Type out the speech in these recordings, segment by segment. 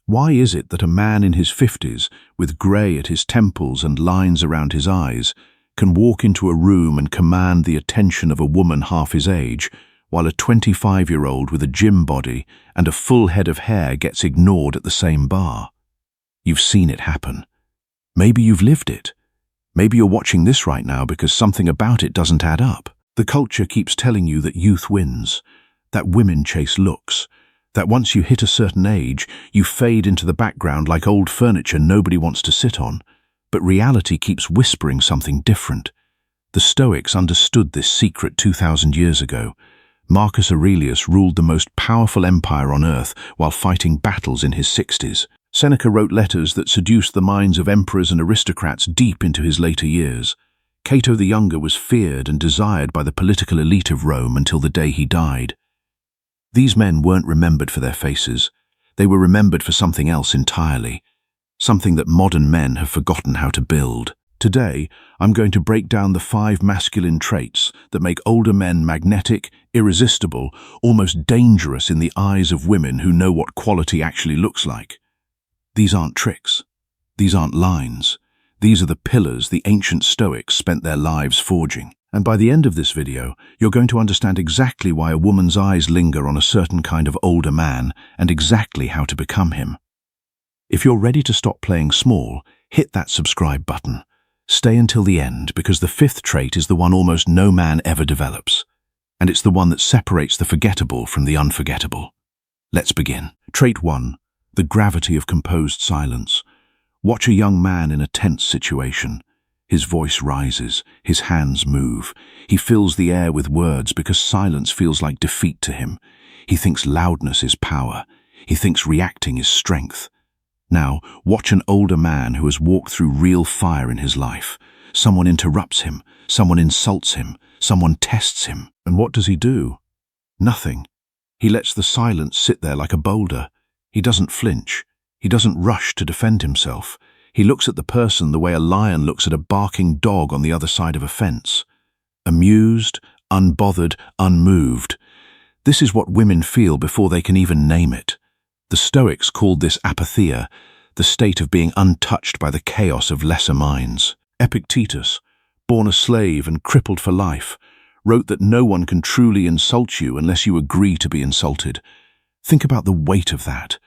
Why is it that a man in his 50s, with grey at his temples and lines around his eyes, can walk into a room and command the attention of a woman half his age, while a 25-year-old with a gym body and a full head of hair gets ignored at the same bar? You've seen it happen. Maybe you've lived it. Maybe you're watching this right now because something about it doesn't add up. The culture keeps telling you that youth wins, that women chase looks, that once you hit a certain age, you fade into the background like old furniture nobody wants to sit on. But reality keeps whispering something different. The Stoics understood this secret 2,000 years ago. Marcus Aurelius ruled the most powerful empire on earth while fighting battles in his 60s. Seneca wrote letters that seduced the minds of emperors and aristocrats deep into his later years. Cato the Younger was feared and desired by the political elite of Rome until the day he died. These men weren't remembered for their faces. They were remembered for something else entirely, something that modern men have forgotten how to build. Today, I'm going to break down the 5 masculine traits that make older men magnetic, irresistible, almost dangerous in the eyes of women who know what quality actually looks like. These aren't tricks. These aren't lines. These are the pillars the ancient Stoics spent their lives forging. And by the end of this video, you're going to understand exactly why a woman's eyes linger on a certain kind of older man and exactly how to become him. If you're ready to stop playing small, hit that subscribe button. Stay until the end because the 5th trait is the one almost no man ever develops. And it's the one that separates the forgettable from the unforgettable. Let's begin. Trait 1. The gravity of composed silence. Watch a young man in a tense situation. His voice rises, his hands move. He fills the air with words because silence feels like defeat to him. He thinks loudness is power. He thinks reacting is strength. Now, watch an older man who has walked through real fire in his life. Someone interrupts him, someone insults him, someone tests him. And what does he do? Nothing. He lets the silence sit there like a boulder. He doesn't flinch. He doesn't rush to defend himself. He looks at the person the way a lion looks at a barking dog on the other side of a fence. Amused, unbothered, unmoved. This is what women feel before they can even name it. The Stoics called this apatheia, the state of being untouched by the chaos of lesser minds. Epictetus, born a slave and crippled for life, wrote that no one can truly insult you unless you agree to be insulted. Think about the weight of that.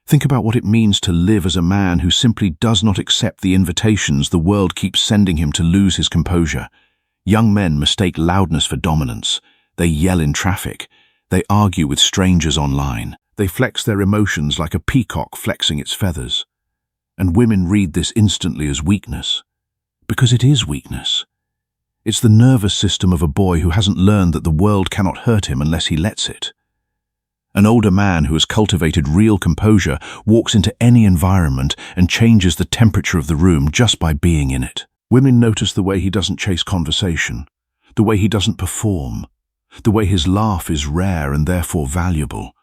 Think about what it means to live as a man who simply does not accept the invitations the world keeps sending him to lose his composure. Young men mistake loudness for dominance. They yell in traffic. They argue with strangers online. They flex their emotions like a peacock flexing its feathers. And women read this instantly as weakness. Because it is weakness. It's the nervous system of a boy who hasn't learned that the world cannot hurt him unless he lets it. An older man who has cultivated real composure walks into any environment and changes the temperature of the room just by being in it. Women notice the way he doesn't chase conversation, the way he doesn't perform, the way his laugh is rare and therefore valuable,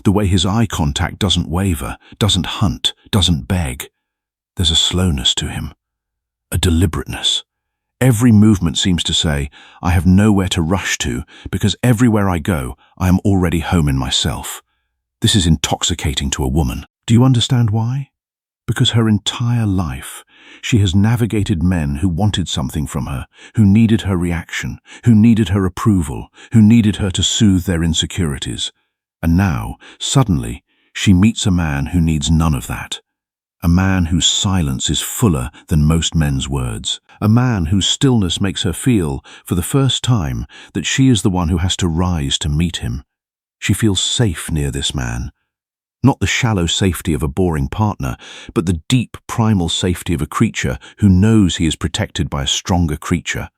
the way his eye contact doesn't waver, doesn't hunt, doesn't beg. There's a slowness to him, a deliberateness. Every movement seems to say, I have nowhere to rush to, because everywhere I go, I am already home in myself. This is intoxicating to a woman. Do you understand why? Because her entire life, she has navigated men who wanted something from her, who needed her reaction, who needed her approval, who needed her to soothe their insecurities. And now, suddenly, she meets a man who needs none of that. A man whose silence is fuller than most men's words. A man whose stillness makes her feel, for the first time, that she is the one who has to rise to meet him. She feels safe near this man. Not the shallow safety of a boring partner, but the deep, primal safety of a creature who knows he is protected by a stronger creature.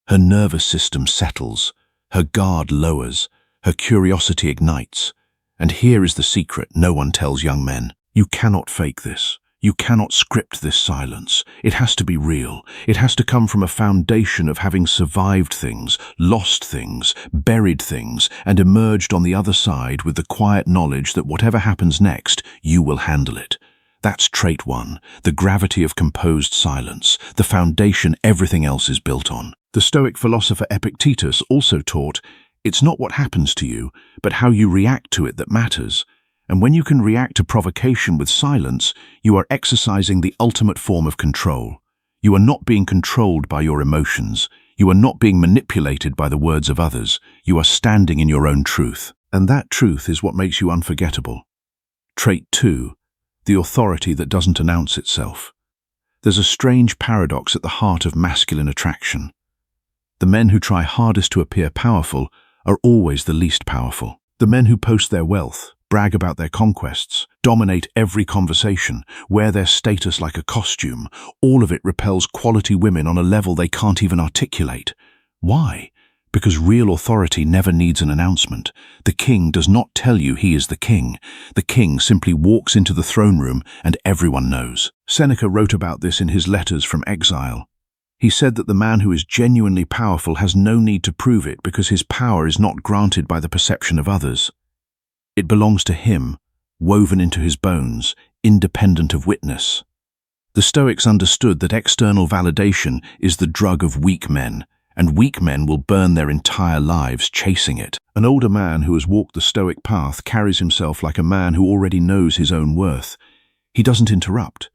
Her nervous system settles. Her guard lowers. Her curiosity ignites. And here is the secret no one tells young men. You cannot fake this. You cannot script this silence. It has to be real. It has to come from a foundation of having survived things, lost things, buried things, and emerged on the other side with the quiet knowledge that whatever happens next, you will handle it. That's trait 1, the gravity of composed silence, the foundation everything else is built on. The Stoic philosopher Epictetus also taught, it's not what happens to you, but how you react to it that matters. And when you can react to provocation with silence, you are exercising the ultimate form of control. You are not being controlled by your emotions. You are not being manipulated by the words of others. You are standing in your own truth. And that truth is what makes you unforgettable. Trait 2. The authority that doesn't announce itself. There's a strange paradox at the heart of masculine attraction. The men who try hardest to appear powerful are always the least powerful. The men who post their wealth, brag about their conquests, dominate every conversation, wear their status like a costume, all of it repels quality women on a level they can't even articulate. Why? Because real authority never needs an announcement. The king does not tell you he is the king. The king simply walks into the throne room and everyone knows. Seneca wrote about this in his letters from exile. He said that the man who is genuinely powerful has no need to prove it because his power is not granted by the perception of others. It belongs to him, woven into his bones, independent of witness. The Stoics understood that external validation is the drug of weak men, and weak men will burn their entire lives chasing it. An older man who has walked the Stoic path carries himself like a man who already knows his own worth. He doesn't interrupt.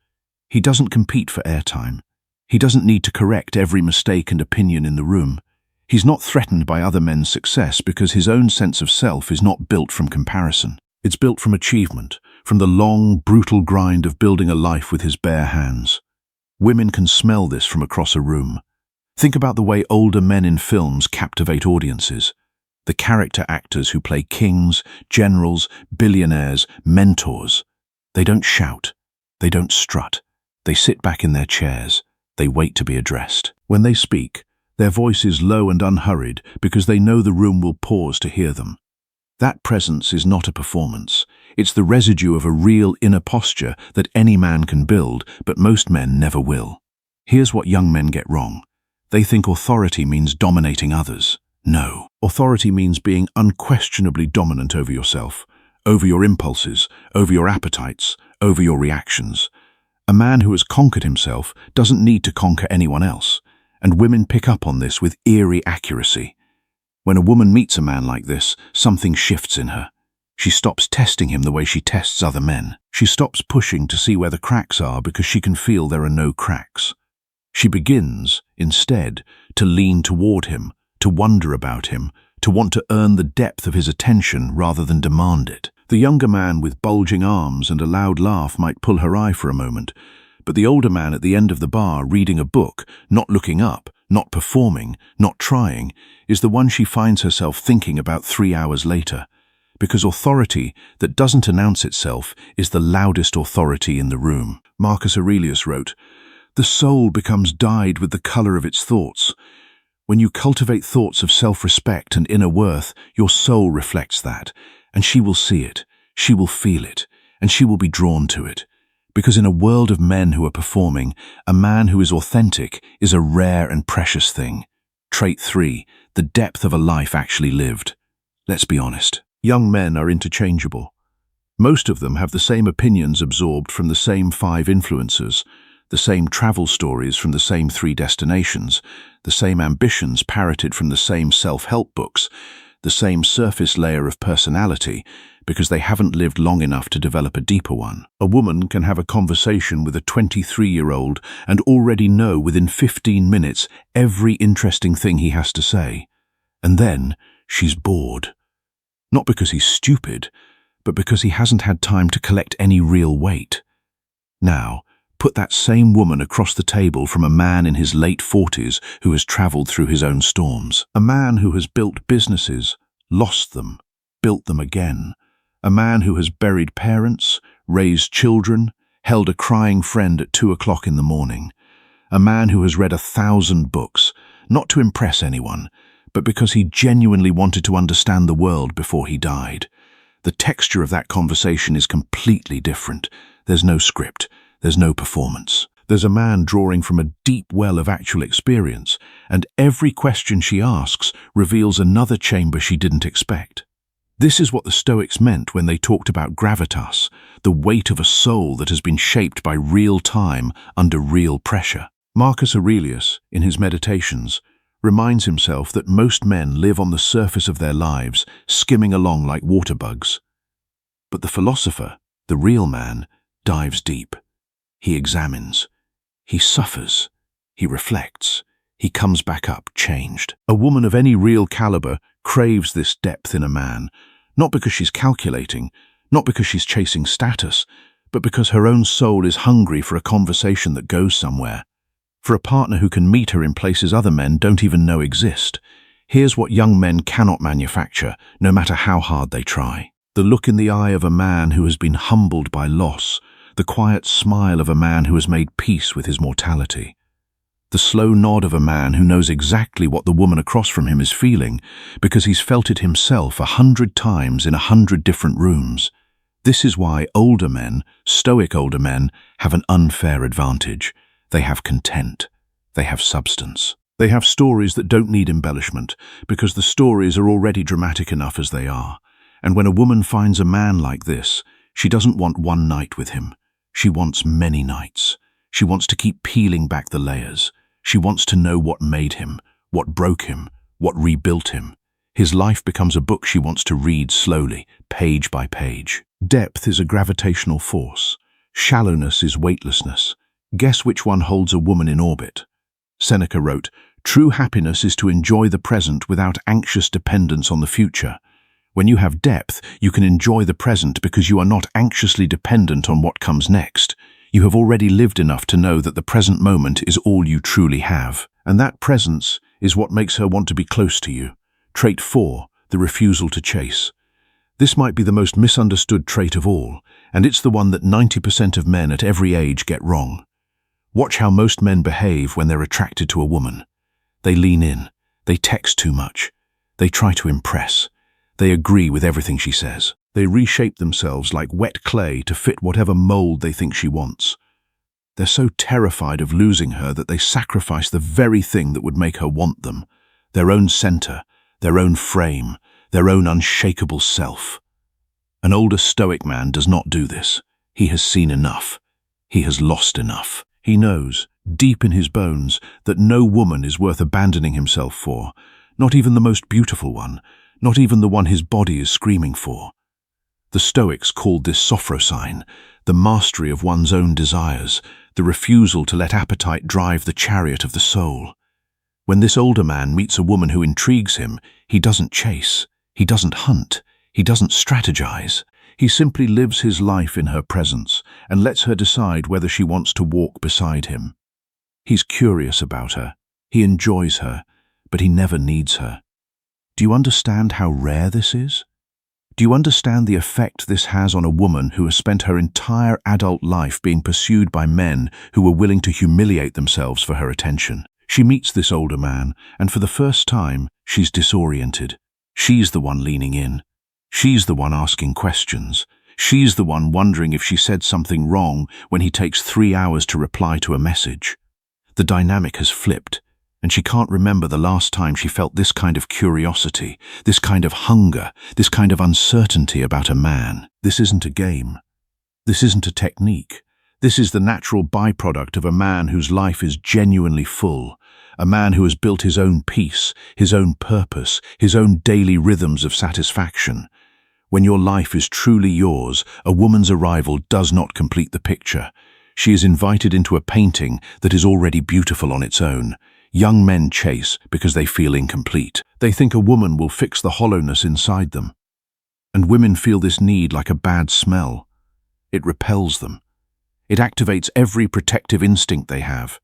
He doesn't compete for airtime. He doesn't need to correct every mistake and opinion in the room. He's not threatened by other men's success because his own sense of self is not built from comparison. It's built from achievement, from the long, brutal grind of building a life with his bare hands. Women can smell this from across a room. Think about the way older men in films captivate audiences. The character actors who play kings, generals, billionaires, mentors. They don't shout. They don't strut. They sit back in their chairs. They wait to be addressed. When they speak, their voice is low and unhurried because they know the room will pause to hear them. That presence is not a performance. It's the residue of a real inner posture that any man can build, but most men never will. Here's what young men get wrong. They think authority means dominating others. No. Authority means being unquestionably dominant over yourself, over your impulses, over your appetites, over your reactions. A man who has conquered himself doesn't need to conquer anyone else, and women pick up on this with eerie accuracy. When a woman meets a man like this, something shifts in her. She stops testing him the way she tests other men. She stops pushing to see where the cracks are because she can feel there are no cracks. She begins, instead, to lean toward him, to wonder about him, to want to earn the depth of his attention rather than demand it. The younger man with bulging arms and a loud laugh might pull her eye for a moment, but the older man at the end of the bar reading a book, not looking up, not performing, not trying, is the one she finds herself thinking about 3 hours later. Because authority that doesn't announce itself is the loudest authority in the room. Marcus Aurelius wrote, "The soul becomes dyed with the color of its thoughts. When you cultivate thoughts of self-respect and inner worth, your soul reflects that, and she will see it, she will feel it, and she will be drawn to it. Because in a world of men who are performing, a man who is authentic is a rare and precious thing." Trait 3, the depth of a life actually lived. Let's be honest. Young men are interchangeable. Most of them have the same opinions absorbed from the same 5 influencers, the same travel stories from the same 3 destinations, the same ambitions parroted from the same self-help books, the same surface layer of personality, because they haven't lived long enough to develop a deeper one. A woman can have a conversation with a 23-year-old and already know within 15 minutes every interesting thing he has to say. And then she's bored. Not because he's stupid, but because he hasn't had time to collect any real weight. Now, put that same woman across the table from a man in his late 40s who has traveled through his own storms. A man who has built businesses, lost them, built them again. A man who has buried parents, raised children, held a crying friend at 2 o'clock in the morning. A man who has read 1,000 books, not to impress anyone, but because he genuinely wanted to understand the world before he died. The texture of that conversation is completely different. There's no script. There's no performance. There's a man drawing from a deep well of actual experience, and every question she asks reveals another chamber she didn't expect. This is what the Stoics meant when they talked about gravitas, the weight of a soul that has been shaped by real time under real pressure. Marcus Aurelius, in his Meditations, reminds himself that most men live on the surface of their lives, skimming along like water bugs. But the philosopher, the real man, dives deep. He examines. He suffers. He reflects. He comes back up changed. A woman of any real caliber craves this depth in a man, not because she's calculating, not because she's chasing status, but because her own soul is hungry for a conversation that goes somewhere, for a partner who can meet her in places other men don't even know exist. Here's what young men cannot manufacture, no matter how hard they try. The look in the eye of a man who has been humbled by loss, the quiet smile of a man who has made peace with his mortality, the slow nod of a man who knows exactly what the woman across from him is feeling because he's felt it himself 100 times in 100 different rooms. This is why older men, stoic older men, have an unfair advantage. They have content. They have substance. They have stories that don't need embellishment because the stories are already dramatic enough as they are. And when a woman finds a man like this, she doesn't want one night with him. She wants many nights. She wants to keep peeling back the layers. She wants to know what made him, what broke him, what rebuilt him. His life becomes a book she wants to read slowly, page by page. Depth is a gravitational force. Shallowness is weightlessness. Guess which one holds a woman in orbit? Seneca wrote, "True happiness is to enjoy the present without anxious dependence on the future." When you have depth, you can enjoy the present because you are not anxiously dependent on what comes next. You have already lived enough to know that the present moment is all you truly have. And that presence is what makes her want to be close to you. Trait 4, the refusal to chase. This might be the most misunderstood trait of all, and it's the one that 90% of men at every age get wrong. Watch how most men behave when they're attracted to a woman. They lean in. They text too much. They try to impress. They agree with everything she says. They reshape themselves like wet clay to fit whatever mold they think she wants. They're so terrified of losing her that they sacrifice the very thing that would make her want them, their own center, their own frame, their own unshakable self. An older Stoic man does not do this. He has seen enough. He has lost enough. He knows, deep in his bones, that no woman is worth abandoning himself for, not even the most beautiful one, not even the one his body is screaming for. The Stoics called this sophrosine, the mastery of one's own desires, the refusal to let appetite drive the chariot of the soul. When this older man meets a woman who intrigues him, he doesn't chase, he doesn't hunt, he doesn't strategize. He simply lives his life in her presence and lets her decide whether she wants to walk beside him. He's curious about her, he enjoys her, but he never needs her. Do you understand how rare this is? Do you understand the effect this has on a woman who has spent her entire adult life being pursued by men who were willing to humiliate themselves for her attention? She meets this older man, and for the first time, she's disoriented. She's the one leaning in. She's the one asking questions. She's the one wondering if she said something wrong when he takes 3 hours to reply to a message. The dynamic has flipped, and she can't remember the last time she felt this kind of curiosity, this kind of hunger, this kind of uncertainty about a man. This isn't a game. This isn't a technique. This is the natural byproduct of a man whose life is genuinely full, a man who has built his own peace, his own purpose, his own daily rhythms of satisfaction. When your life is truly yours, a woman's arrival does not complete the picture. She is invited into a painting that is already beautiful on its own. Young men chase because they feel incomplete. They think a woman will fix the hollowness inside them. And women feel this need like a bad smell. It repels them. It activates every protective instinct they have.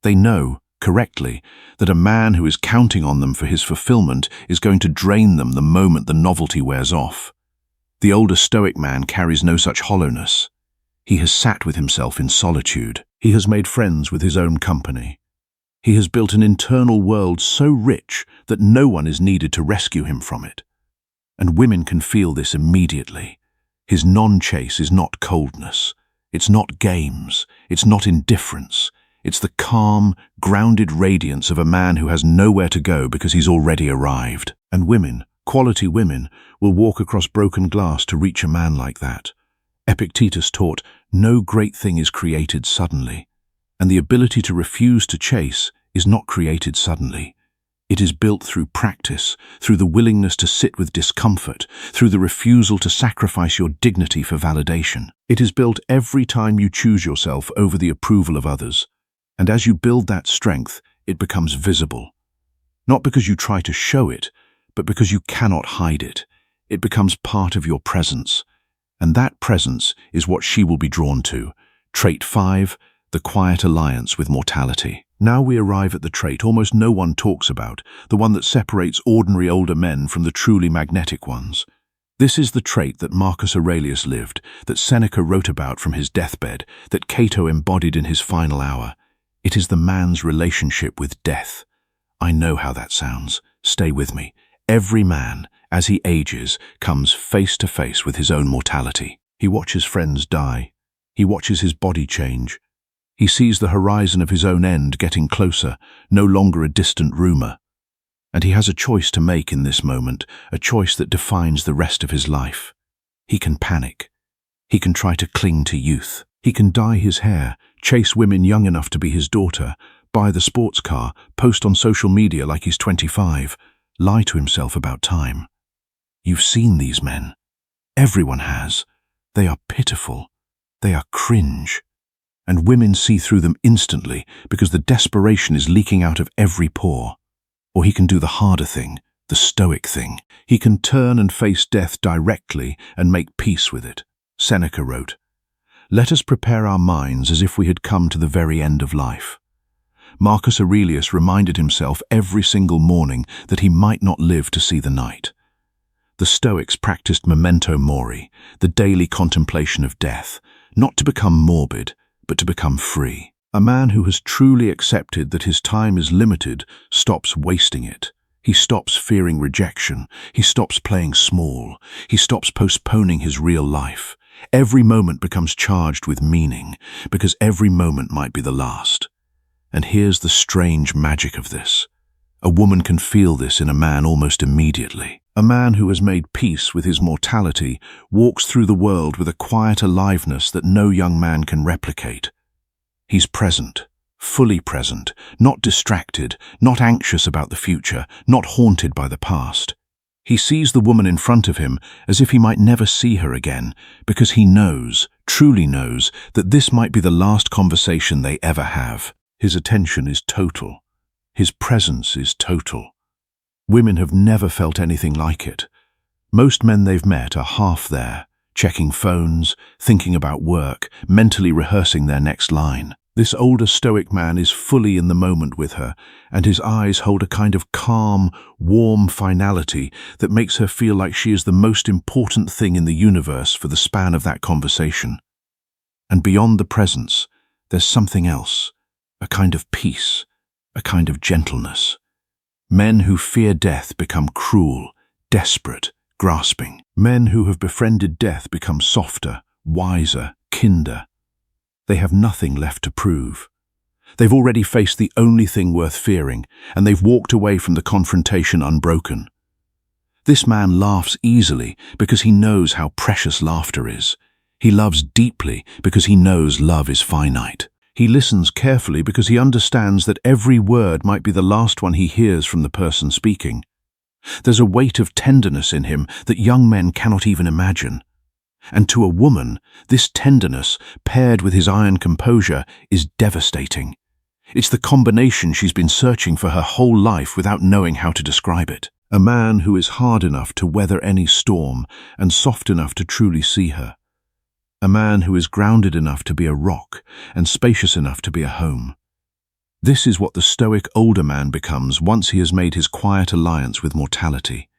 They know, correctly, that a man who is counting on them for his fulfillment is going to drain them the moment the novelty wears off. The older Stoic man carries no such hollowness. He has sat with himself in solitude. He has made friends with his own company. He has built an internal world so rich that no one is needed to rescue him from it. And women can feel this immediately. His non-chase is not coldness. It's not games. It's not indifference. It's the calm, grounded radiance of a man who has nowhere to go because he's already arrived. And women, quality women, will walk across broken glass to reach a man like that. Epictetus taught, no great thing is created suddenly, and the ability to refuse to chase is not created suddenly. It is built through practice, through the willingness to sit with discomfort, through the refusal to sacrifice your dignity for validation. It is built every time you choose yourself over the approval of others. And as you build that strength, it becomes visible. Not because you try to show it, but because you cannot hide it. It becomes part of your presence. And that presence is what she will be drawn to. Trait 5, the quiet alliance with mortality. Now we arrive at the trait almost no one talks about, the one that separates ordinary older men from the truly magnetic ones. This is the trait that Marcus Aurelius lived, that Seneca wrote about from his deathbed, that Cato embodied in his final hour. It is the man's relationship with death. I know how that sounds. Stay with me. Every man, as he ages, comes face to face with his own mortality. He watches friends die. He watches his body change. He sees the horizon of his own end getting closer, no longer a distant rumor. And he has a choice to make in this moment, a choice that defines the rest of his life. He can panic. He can try to cling to youth. He can dye his hair, chase women young enough to be his daughter, buy the sports car, post on social media like he's 25, lie to himself about time. You've seen these men. Everyone has. They are pitiful. They are cringe. And women see through them instantly because the desperation is leaking out of every pore. Or he can do the harder thing, the Stoic thing. He can turn and face death directly and make peace with it. Seneca wrote, "Let us prepare our minds as if we had come to the very end of life." Marcus Aurelius reminded himself every single morning that he might not live to see the night. The Stoics practiced memento mori, the daily contemplation of death, not to become morbid, but to become free. A man who has truly accepted that his time is limited stops wasting it. He stops fearing rejection. He stops playing small. He stops postponing his real life. Every moment becomes charged with meaning, because every moment might be the last. And here's the strange magic of this. A woman can feel this in a man almost immediately. A man who has made peace with his mortality walks through the world with a quiet aliveness that no young man can replicate. He's present, fully present, not distracted, not anxious about the future, not haunted by the past. He sees the woman in front of him as if he might never see her again, because he knows, truly knows, that this might be the last conversation they ever have. His attention is total. His presence is total. Women have never felt anything like it. Most men they've met are half there, checking phones, thinking about work, mentally rehearsing their next line. This older Stoic man is fully in the moment with her, and his eyes hold a kind of calm, warm finality that makes her feel like she is the most important thing in the universe for the span of that conversation. And beyond the presence, there's something else, a kind of peace, a kind of gentleness. Men who fear death become cruel, desperate, grasping. Men who have befriended death become softer, wiser, kinder. They have nothing left to prove. They've already faced the only thing worth fearing, and they've walked away from the confrontation unbroken. This man laughs easily because he knows how precious laughter is. He loves deeply because he knows love is finite. He listens carefully because he understands that every word might be the last one he hears from the person speaking. There's a weight of tenderness in him that young men cannot even imagine. And to a woman, this tenderness, paired with his iron composure, is devastating. It's the combination she's been searching for her whole life without knowing how to describe it. A man who is hard enough to weather any storm and soft enough to truly see her. A man who is grounded enough to be a rock and spacious enough to be a home. This is what the Stoic older man becomes once he has made his quiet alliance with mortality.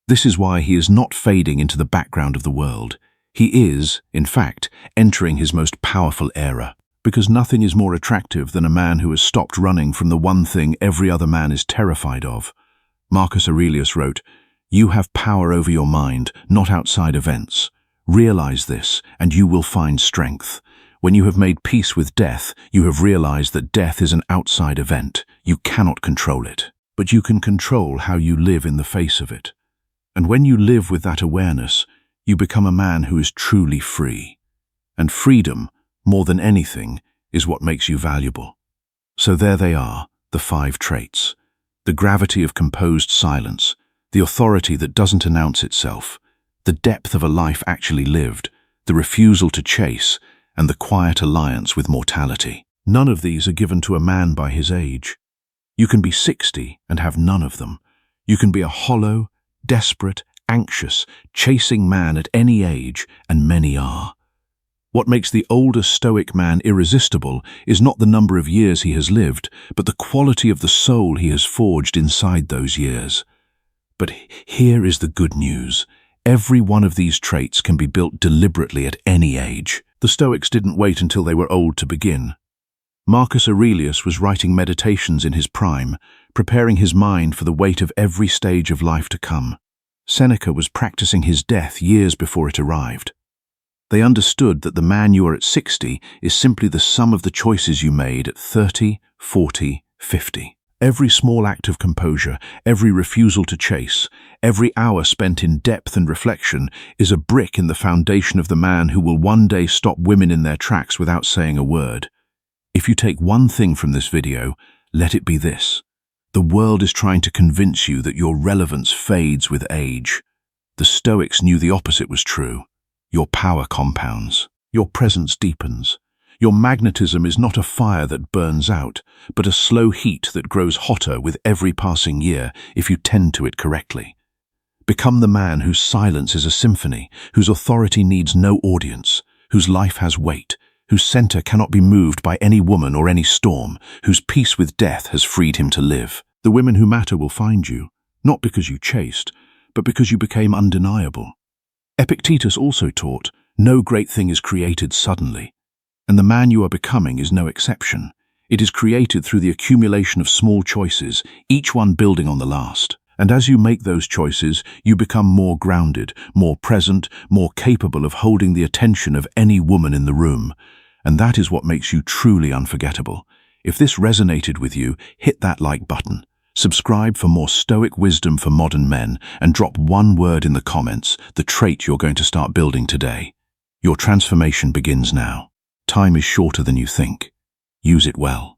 This is why he is not fading into the background of the world. He is, in fact, entering his most powerful era. Because nothing is more attractive than a man who has stopped running from the one thing every other man is terrified of. Marcus Aurelius wrote, "You have power over your mind, not outside events. Realize this, and you will find strength. When you have made peace with death, you have realized that death is an outside event. You cannot control it, but you can control how you live in the face of it. And when you live with that awareness, you become a man who is truly free. And freedom, more than anything, is what makes you valuable." So there they are, the 5 traits. the gravity of composed silence, the authority that doesn't announce itself, the depth of a life actually lived, the refusal to chase, and the quiet alliance with mortality. None of these are given to a man by his age. You can be 60 and have none of them. You can be a hollow, desperate, anxious, chasing man at any age, and many are. What makes the older Stoic man irresistible is not the number of years he has lived, but the quality of the soul he has forged inside those years. But here is the good news. Every one of these traits can be built deliberately at any age. The Stoics didn't wait until they were old to begin. Marcus Aurelius was writing meditations in his prime, preparing his mind for the weight of every stage of life to come. Seneca was practicing his death years before it arrived. They understood that the man you are at 60 is simply the sum of the choices you made at 30, 40, 50. Every small act of composure, every refusal to chase, every hour spent in depth and reflection is a brick in the foundation of the man who will one day stop women in their tracks without saying a word. If you take one thing from this video, let it be this. The world is trying to convince you that your relevance fades with age. The Stoics knew the opposite was true. Your power compounds. Your presence deepens. Your magnetism is not a fire that burns out, but a slow heat that grows hotter with every passing year if you tend to it correctly. Become the man whose silence is a symphony, whose authority needs no audience, whose life has weight, whose center cannot be moved by any woman or any storm, whose peace with death has freed him to live. The women who matter will find you, not because you chased, but because you became undeniable. Epictetus also taught, no great thing is created suddenly, and the man you are becoming is no exception. It is created through the accumulation of small choices, each one building on the last. And as you make those choices, you become more grounded, more present, more capable of holding the attention of any woman in the room. And that is what makes you truly unforgettable. If this resonated with you, hit that like button. Subscribe for more Stoic wisdom for modern men, and drop one word in the comments, the trait you're going to start building today. Your transformation begins now. Time is shorter than you think. Use it well.